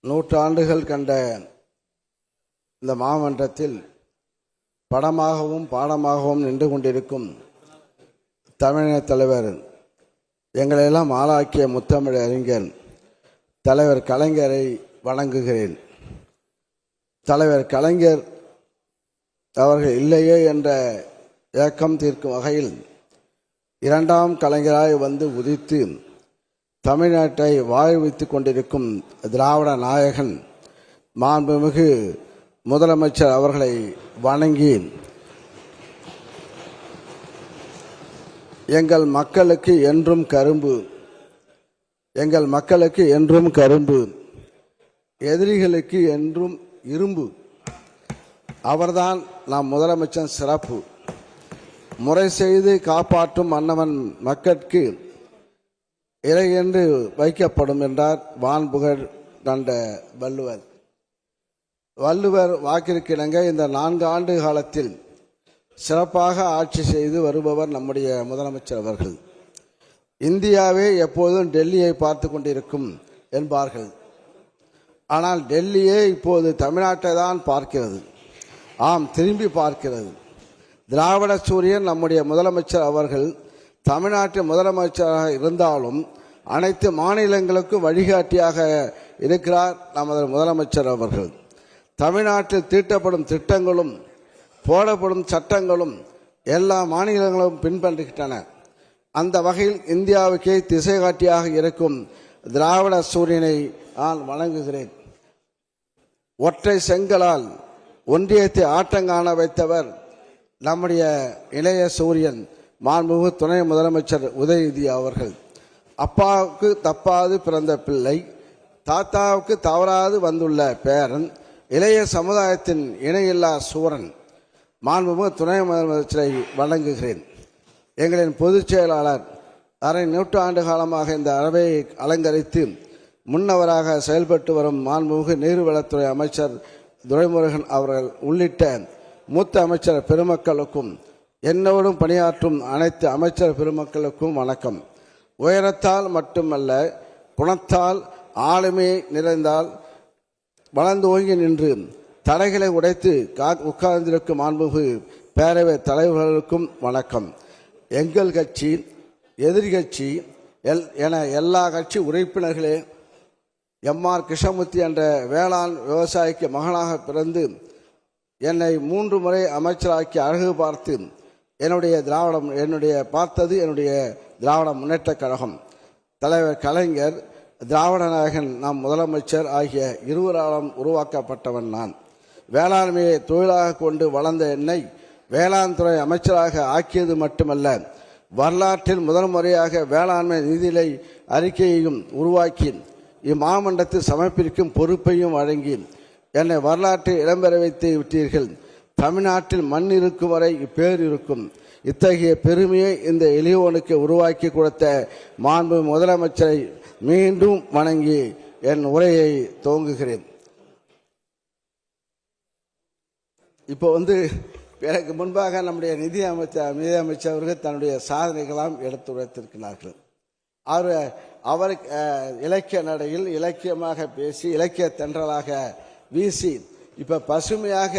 நூற்றாண்டுகள் கண்ட இந்த மாமன்றத்தில் படமாகவும் பாடமாகவும் நின்று கொண்டிருக்கும் தமிழின தலைவர், எங்களையெல்லாம் ஆளாக்கிய முத்தமிழ் அறிஞர் தலைவர் கலைஞரை வணங்குகிறேன். தலைவர் கலைஞர் அவர்கள் இல்லையே என்ற ஏக்கம் தீர்க்கும் வகையில் இரண்டாம் கலைஞராய் வந்து உதித்து தமிழ்நாட்டை வாழ்வித்துக் கொண்டிருக்கும் திராவிட நாயகன் மாண்புமிகு முதலமைச்சர் அவர்களை வணங்கி, எங்கள் மக்களுக்கு என்றும் கரும்பு, எங்கள் மக்களுக்கு என்றும் கரும்பு, எதிரிகளுக்கு என்றும் இரும்பு, அவர்தான் நம் முதலமைச்சர் சிறப்பு, முறை செய்து காப்பாற்றும் மன்னவன் மக்களுக்கு இறை என்று வைக்கப்படும் என்றார் வான்புகழ் கண்ட வள்ளுவர். வள்ளுவர் வாக்கிற்கிணங்க இந்த 4 ஆண்டு காலத்தில் சிறப்பாக ஆட்சி செய்து வருபவர் நம்முடைய முதலமைச்சர் அவர்கள். இந்தியாவே எப்போதும் டெல்லியை பார்த்து கொண்டிருக்கும் என்பார்கள். ஆனால் டெல்லியே இப்போது தமிழ்நாட்டை தான் பார்க்கிறது. ஆம், திரும்பி பார்க்கிறது. திராவிட சூரியன் நம்முடைய முதலமைச்சர் அவர்கள் தமிழ்நாட்டின் முதலமைச்சராக இருந்தாலும் அனைத்து மாநிலங்களுக்கும் வழிகாட்டியாக இருக்கிறார் நமது முதலமைச்சர் அவர்கள். தமிழ்நாட்டில் தீட்டப்படும் திட்டங்களும் போடப்படும் சட்டங்களும் எல்லா மாநிலங்களும் பின்பற்றுகின்றன. அந்த வகையில் இந்தியாவுக்கே திசை காட்டியாக இருக்கும் திராவிட சூரியனை நான் வணங்குகிறேன். ஒற்றை செங்கலால் ஒன்றியத்தை ஆட்டங்காண வைத்தவர் நம்முடைய இளைய சூரியன் மாண்புமிகு துணை முதலமைச்சர் உதயநிதி அவர்கள். அப்பாவுக்கு தப்பாது பிறந்த பிள்ளை, தாத்தாவுக்கு தவறாது வந்துள்ள பேரன், இளைய சமுதாயத்தின் இணையில்லா சூரன் மாண்புமிகு துணை முதலமைச்சரை வணங்குகிறேன். எங்களின் பொதுச் செயலாளர் அரை நூற்றாண்டு காலமாக இந்த அவையை அலங்கரித்து முன்னவராக செயல்பட்டு வரும் மாண்புமிகு நீர்வளத்துறை அமைச்சர் துரைமுருகன் அவர்கள் உள்ளிட்ட மூத்த அமைச்சர் பெருமக்களுக்கும் என்னோடும் பணியாற்றும் அனைத்து அமைச்சர் பெருமக்களுக்கும் வணக்கம். உயரத்தால் மட்டுமல்ல, குணத்தால் ஆளுமை நிறைந்தால் வளர்ந்து ஓங்கி நின்று தடைகளை உடைத்து உட்கார்ந்திருக்கும் மாண்புமிகு பேரவை தலைவர்களுக்கும் வணக்கம். எங்கள் கட்சி, எதிர்கட்சி என எல்லா கட்சி உறுப்பினர்களே, எம்ஆர் கிருஷ்ணமூர்த்தி என்ற வேளாண் விவசாயிக்கு மகனாக பிறந்து என்னை 3 முறை அமைச்சராக்கி அழகு பார்த்து என்னுடைய திராவிட முன்னேற்ற கழகம், தலைவர் கலைஞர், திராவிட நாயகன் நம் முதலமைச்சர் ஆகிய இருவராலும் உருவாக்கப்பட்டவன் நான். வேளாண்மையை தொழிலாக கொண்டு வளர்ந்த என்னை வேளாண் துறை அமைச்சராக ஆக்கியது மட்டுமல்ல, வரலாற்றில் முதல் முறையாக வேளாண்மை நிதிநிலை அறிக்கையையும் உருவாக்கி இம்மாமன்றத்தில் சமர்ப்பிக்கும் பொறுப்பையும் வழங்கி என்னை வரலாற்றை இடம்பெற வைத்து விட்டீர்கள். தமிழ்நாட்டில் மண் இருக்கும் வரை இப்பேர் இருக்கும். இத்தகைய பெருமையை இந்த எளியோனுக்கு உருவாக்கி கொடுத்த மாண்பு முதலமைச்சரை மீண்டும் வணங்கி என் உரையை துவங்குகிறேன். இப்போ எனக்கு முன்பாக நம்முடைய நிதி அமைச்சர் அவர்கள் தன்னுடைய சாதனைகளாம் எடுத்துரைத்திருக்கிறார்கள். அவர் இலக்கிய நடையில் இலக்கியமாக பேசி இலக்கிய தென்றலாக வீசி இப்போ பசுமையாக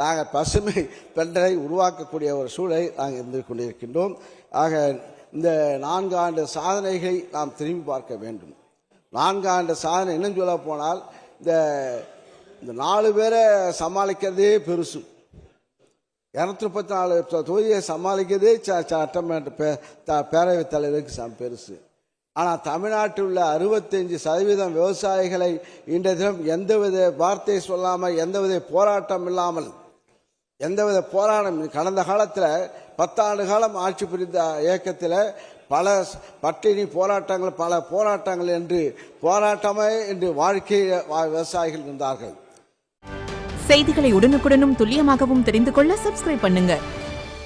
நாங்கள் பசுமை பெண்டரை உருவாக்கக்கூடிய ஒரு சூழலை நாங்கள் இருந்து கொண்டிருக்கின்றோம். ஆக இந்த 4 ஆண்டு சாதனைகளை நாம் திரும்பி பார்க்க வேண்டும். 4 ஆண்டு சாதனை இன்னும் சொல்ல போனால் இந்த 4 பேரை சமாளிக்கிறதே பெருசு. 234 தொகுதியை சமாளிக்கிறதே சட்டமன்ற பேரவைத் தலைவருக்கு பெருசு. ஆனால் தமிழ்நாட்டில் உள்ள 65% விவசாயிகளை இன்றைய தினம் எந்தவித வார்த்தை சொல்லாமல், எந்தவித போராட்டம் இல்லாமல், எந்தவித போராட்டம், கடந்த காலத்தில் 10 ஆண்டு காலம் ஆட்சி புரிந்த இயக்கத்தில் பல பட்டினி போராட்டங்கள், பல போராட்டங்கள் என்று போராட்டமே என்று வாழ்க்கை விவசாயிகள் இருந்தார்கள். செய்திகளை உடனுக்குடனும் துல்லியமாகவும் தெரிந்து கொள்ள சப்ஸ்கிரைப் பண்ணுங்க.